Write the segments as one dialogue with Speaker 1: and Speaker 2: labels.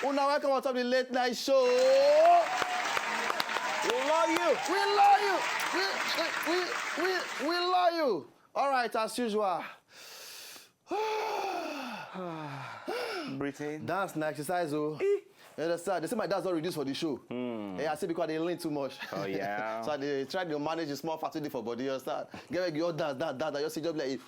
Speaker 1: Una, welcome on top of the late night show.
Speaker 2: We love you.
Speaker 1: We love you. All right, as usual.
Speaker 2: Breathing.
Speaker 1: Dance and exercise, oh. You understand? They say my dance not reduced for the show. Yeah, I say because they lean too much.
Speaker 2: Oh, yeah.
Speaker 1: So they try to manage a small fat for body. You understand? Get your dance. You see just like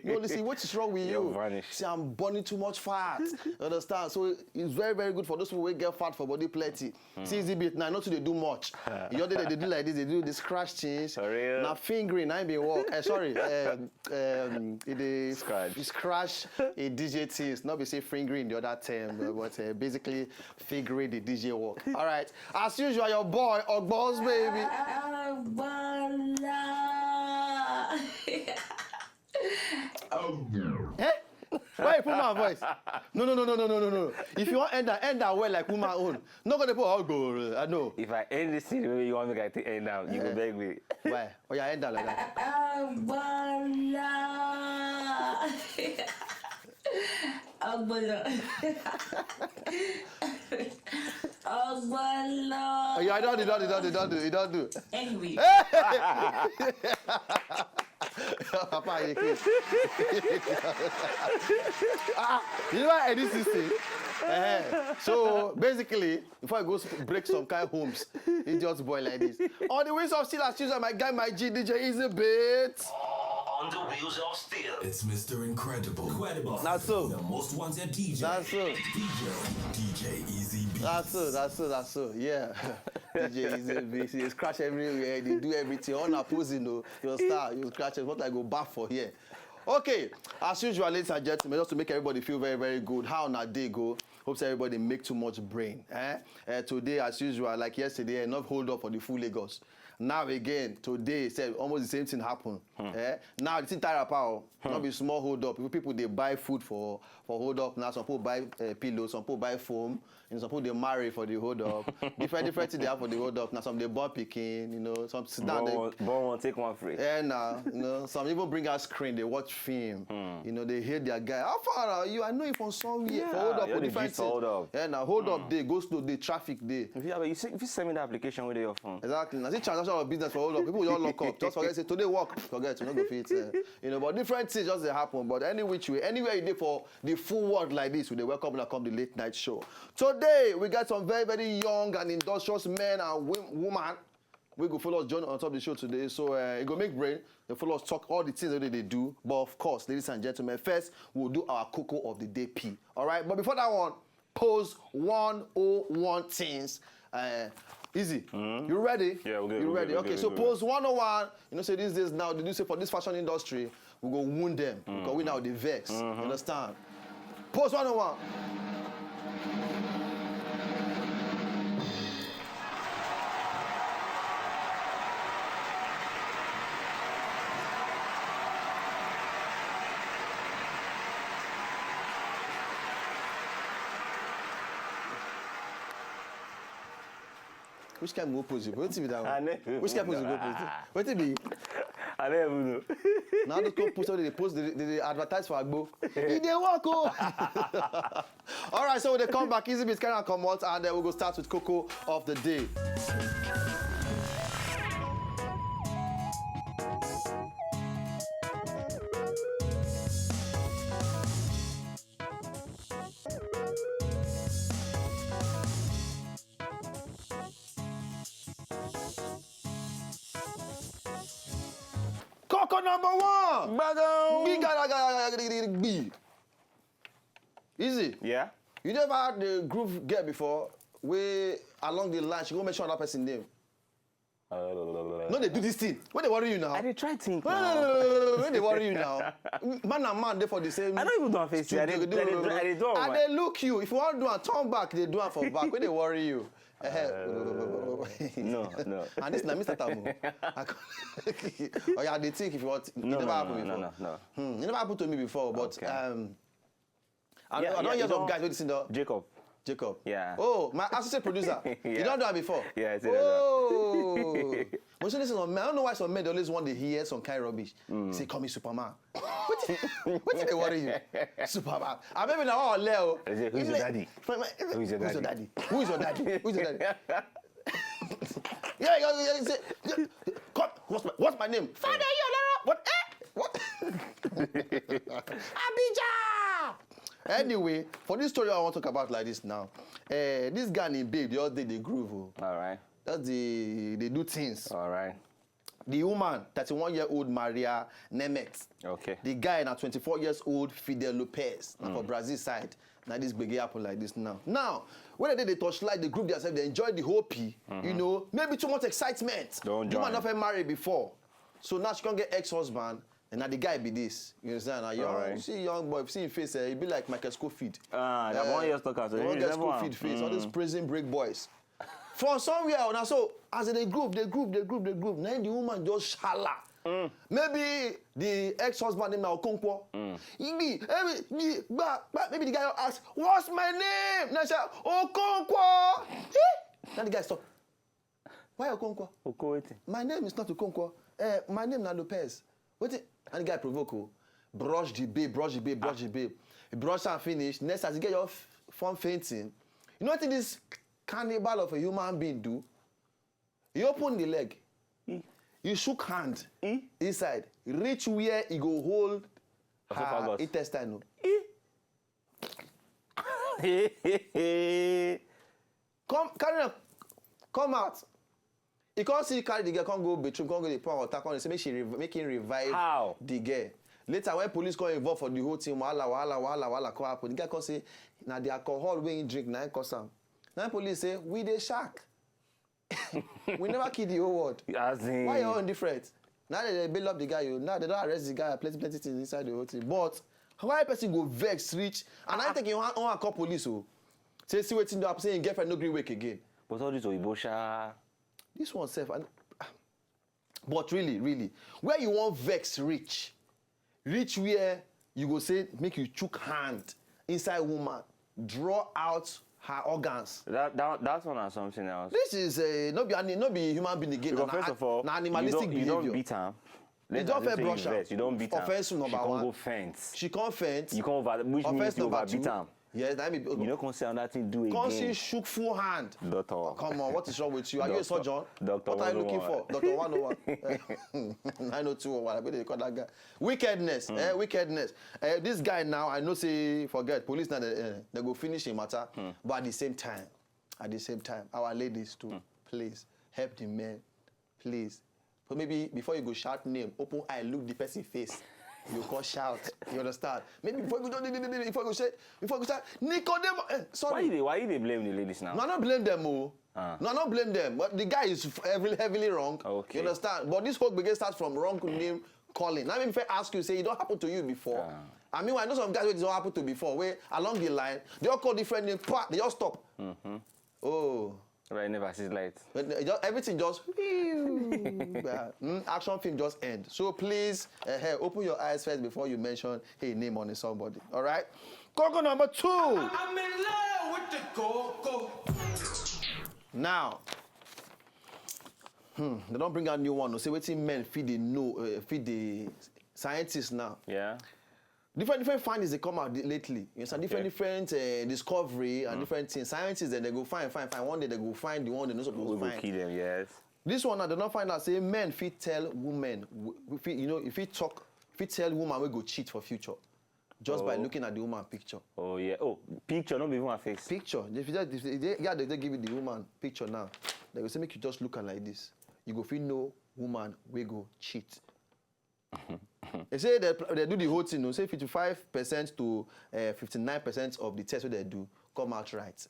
Speaker 1: no, listen, what is wrong with you?
Speaker 2: Vanished.
Speaker 1: See, I'm burning too much fat. You understand? So it's very, very good for those people who get fat for body plenty. See, easy bit now, not to they do much. You know, they do like this, they do this crash change. Now fingering, I ain't been walk. Sorry, it is scratch a DJ things. Not be say fingering the other term, but basically fingering the DJ walk. All right, as usual, your boy ogbonge baby. Eh? Why you put my voice? No. If you want end that well like woman own, not gonna put all go. I know.
Speaker 2: If I end this scene the way you want me to end now, you go beg me.
Speaker 1: Why? Oh yeah, end that like that. Oh yeah, I don't do.
Speaker 3: Anyway.
Speaker 1: Papa, you know what I did this thing? So basically, before I go break some kind of homes, it just boy like this. On the wheels of steel, as usual, my guy, my G DJ is a bit.
Speaker 4: On the wheels of steel.
Speaker 5: It's Mr. Incredible.
Speaker 1: That's so.
Speaker 5: The most wanted DJ.
Speaker 1: That's so.
Speaker 5: DJ Easy Beats.
Speaker 1: That's so. Yeah. DJ Easy Beats. You scratch everywhere. They do everything. On opposing, though. You'll start. You scratch it. What I go back for here. Okay. As usual, ladies and gentlemen, just to make everybody feel very, very good. How na day go? Hopes everybody make too much brain. Today, as usual, like yesterday, enough hold up for the full Lagos. Now again, today, said almost the same thing happen. Now the thing tire power, not be small hold up. People they buy food for hold up. Now some people buy pillows, some people buy foam, and some people they marry for the hold up. different things they have for the hold up. Now some they born picking, you know, some sit down.
Speaker 2: Born one, take one free.
Speaker 1: Now, you know, some even bring out screen, they watch film. You know, they hear their guy. How far are you? I know you from somewhere.
Speaker 2: Yeah,
Speaker 1: for hold up, for different things.
Speaker 2: Hold up.
Speaker 1: Now hold up day, go slow day, traffic day.
Speaker 2: If you send me the application with your phone.
Speaker 1: Exactly. Now see transaction of business for hold up. People just lock up. Just forget say today work. Forget you not go fit. You know, but different things just they happen. But any which way, anywhere you did for the full world like this, we they welcome and come the late night show. Today we got some very, very young and industrious men and women. We go follow us join on top of the show today. So it go make brain. They follow us talk all the things that they do. But of course, ladies and gentlemen, first we'll do our cocoa of the day P. All right. But before that one, pose 101 things. Easy. You ready?
Speaker 2: Yeah, we'll
Speaker 1: You ready? Okay, so pose 101. You know, say these days now, they do say for this fashion industry, we go wound them. Because we now the vex. You understand? Pose 101. Which kind of pose you? What be that one? Which kind of pose you go pose? What it be?
Speaker 2: I never know.
Speaker 1: Now they go post they post they advertise for Agbo. They walk oh. All right, so when they come back, easy bits can come out, and then we'll go start with cocoa of the day. Cocoa number one. Easy.
Speaker 2: Yeah.
Speaker 1: You never had the groove girl before where along the line she go mention that person's name. No, they do this thing. When they worry you now?
Speaker 2: I did try to think.
Speaker 1: When they worry you now? Man and man, they for the same.
Speaker 2: I don't even do on face. I did do.
Speaker 1: And they look you. If you want to do a turn back, they do it for back. When they worry you.
Speaker 2: No.
Speaker 1: And this is Mr. Tamu. Oh yeah, they think if you want. It never happened before.
Speaker 2: No.
Speaker 1: It never happened to me before, but
Speaker 2: okay.
Speaker 1: I don't hear some guys with this in the Jacob.
Speaker 2: Yeah.
Speaker 1: Oh, my assistant producer.
Speaker 2: Yeah.
Speaker 1: You don't do that before?
Speaker 2: Yeah, I see
Speaker 1: that. But so listen, I don't know why some men always want to hear some kind of rubbish. Say, call me Superman. What did they worry you? Superman. I maybe now all Leo.
Speaker 2: Who's your daddy?
Speaker 1: Who's your daddy? Who's your daddy? Who's your daddy? Yeah. Come, what's my name? Father, what? What? Abijah! Anyway, for this story I want to talk about like this now. This guy named Babe, the other day they groove.
Speaker 2: All right.
Speaker 1: That's they do things.
Speaker 2: All right.
Speaker 1: The woman, 31-year-old Maria Nemeth.
Speaker 2: Okay.
Speaker 1: The guy, now 24-years-old Fidel Lopez. Now for Brazil side. Now this big happen like this now. Now, when they touchlight the group themselves, they enjoy the whole you know, maybe too much excitement.
Speaker 2: Don't
Speaker 1: the woman
Speaker 2: join.
Speaker 1: never married before. So now she can't get ex-husband. And now the guy be this. You understand? Now young,
Speaker 2: Alright.
Speaker 1: see young boy, see his face, he be like Michael Scofield.
Speaker 2: That one year stuck out.
Speaker 1: The one get Scofield face, all these prison break boys. From somewhere, now so as they group. Now the woman just shala. Maybe the ex-husband named Okonkwo. Maybe the guy ask, "What's my name?" Now say, "Okonkwo." Now the guy stop. Why Okonkwo?
Speaker 2: Okonkwo.
Speaker 1: My name is not Okonkwo. My name is Lopez. What? And the guy provoke. Brush the babe. He brush and finish. Next, as you get your form fainting, you know what this cannibal of a human being do? You open the leg. You shook hand inside. Reach where he go hold her intestine. Come out. He can't see carry the girl, can't go between, can't go the power attack on. Say make him revive the girl. Later when police come involved for the whole team, wahala come happen. The guy can say, now the alcohol when you drink, now cause am. Now police say, we the shark. We never kill the whole world. Why you all indifferent? Now they build up the guy, now they don't arrest the guy, plenty things inside the whole thing. But why person go vex, reach, and I think you want to call police, say see waiting up, say your girlfriend no gree wake again.
Speaker 2: But all this Oibosha.
Speaker 1: This one self, but really, where you want vex reach where you go say make you chook hand inside woman, draw out her organs.
Speaker 2: That's one or something else.
Speaker 1: This is not be human being again.
Speaker 2: Because first of all,
Speaker 1: animalistic behavior.
Speaker 2: You don't beat her.
Speaker 1: You don't fair brush her.
Speaker 2: You don't beat her.
Speaker 1: Offense number one.
Speaker 2: She can't go fence.
Speaker 1: She can't fence.
Speaker 2: You can't which means you over beat her.
Speaker 1: Yes, that mean.
Speaker 2: You don't consider that thing do again.
Speaker 1: Can't see shook full hand.
Speaker 2: Doctor.
Speaker 1: Oh, come on, what is wrong with you? Are you a surgeon?
Speaker 2: Doctor.
Speaker 1: What are you looking for? Dr. 101. 90201. I bet they call that guy. Wickedness. Wickedness. This guy now, I know say forget. Police now they go finish the matter. But at the same time, our ladies too, please help the men. Please. So maybe before you go shout name, open eye, look the person face. You can't shout. You understand? Maybe before you go say, Nicodemo. Sorry.
Speaker 2: Why they blame the ladies now?
Speaker 1: No, I don't blame them, No, I don't blame them. But the guy is heavily wrong.
Speaker 2: Okay.
Speaker 1: You understand? But this whole begin starts from wrong name calling. Now, if I ask you, say it don't happen to you before. I mean, I know some guys where it don't happen to before. Where along the line, they all call different names. They all stop. Oh.
Speaker 2: Right, never sees light.
Speaker 1: Everything just action film just end. So please, open your eyes first before you mention name on somebody. All right. Coco number 2.
Speaker 5: I'm in love with the coco.
Speaker 1: Now, they don't bring out new one. Say what men feed the scientists now.
Speaker 2: Yeah.
Speaker 1: Different findings they come out lately. You know, different discovery and different things. Scientists then they go find. One day they go find the one they're not supposed to find.
Speaker 2: We will kill them, yes.
Speaker 1: This one, I do not find out. Say men fit tell women, if you tell woman we go cheat for future, just by looking at the woman picture.
Speaker 2: Oh yeah. Oh, picture, not be woman face.
Speaker 1: Picture. If they give you the woman picture now, they will say make you just look at like this. You go feel no woman we go cheat. They say they do the whole thing. No? Say 55% to 59% of the tests they do come out right.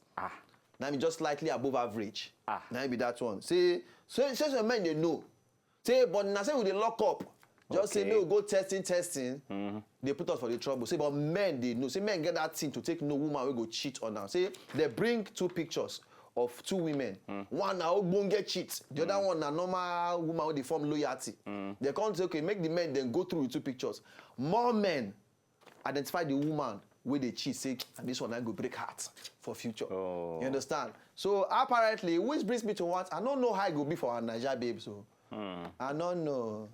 Speaker 1: Now I mean just slightly above average. Now be that one. Say some men they know. Say but now say we dey lock up. Just say no go testing. They put us for the trouble. Say but men they know. Say men get that thing to take no woman we go cheat on now. Say they bring 2 pictures of 2 women. One na ogbonge cheat. The other one na normal woman with the form loyalty. They can't say, okay, make the men then go through with 2 pictures. More men identify the woman where they cheat, say, and this one I go break heart for future. You understand? So apparently, which brings me to what? I don't know how it will be for our Niger babe, so. I don't know.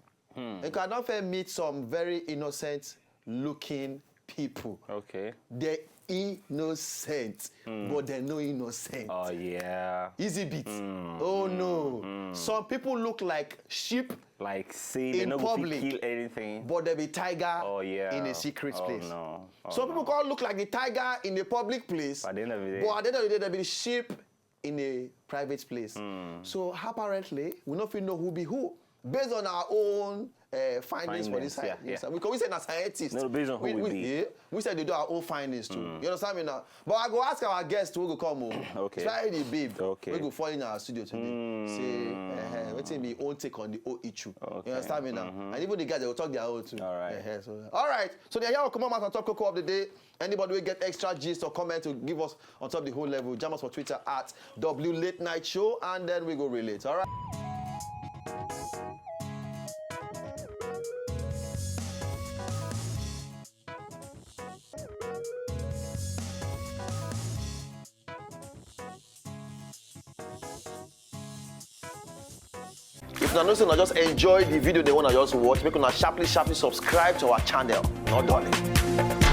Speaker 1: Because I don't meet some very innocent looking people.
Speaker 2: Okay.
Speaker 1: They're innocent, but they're no innocent.
Speaker 2: Oh yeah.
Speaker 1: Easy beat. Oh no. Some people look like sheep,
Speaker 2: Like say they
Speaker 1: In
Speaker 2: not
Speaker 1: public.
Speaker 2: kill anything.
Speaker 1: but they be tiger
Speaker 2: Oh yeah.
Speaker 1: in a secret place.
Speaker 2: No. Oh,
Speaker 1: Some
Speaker 2: no.
Speaker 1: people can't look like the tiger in a public place,
Speaker 2: At the end of the day.
Speaker 1: but at the end of the day, they be the sheep in a private place. So apparently, we don't know who be who based on our own findings for this side.
Speaker 2: Findings, yeah,
Speaker 1: Yes,
Speaker 2: yeah.
Speaker 1: because we say na scientists.
Speaker 2: No, based on who we be.
Speaker 1: Yeah, we said they do our own findings too. You understand me now? But I go ask our guests who go come home.
Speaker 2: Okay.
Speaker 1: Try the babe.
Speaker 2: Okay.
Speaker 1: We go fall in our studio today. Say, what's be own take on the whole issue.
Speaker 2: Okay.
Speaker 1: You understand me now? And even the guys, they will talk their own too.
Speaker 2: All right.
Speaker 1: All right. So the here will come on on top cocoa of the day. Anybody will get extra gist or comment to give us on top the whole level. Jam us for Twitter at W Late Night Show, and then we go relate. All right. If you know, so just enjoy the video they want to just watch, make una sharply subscribe to our channel. Not darling.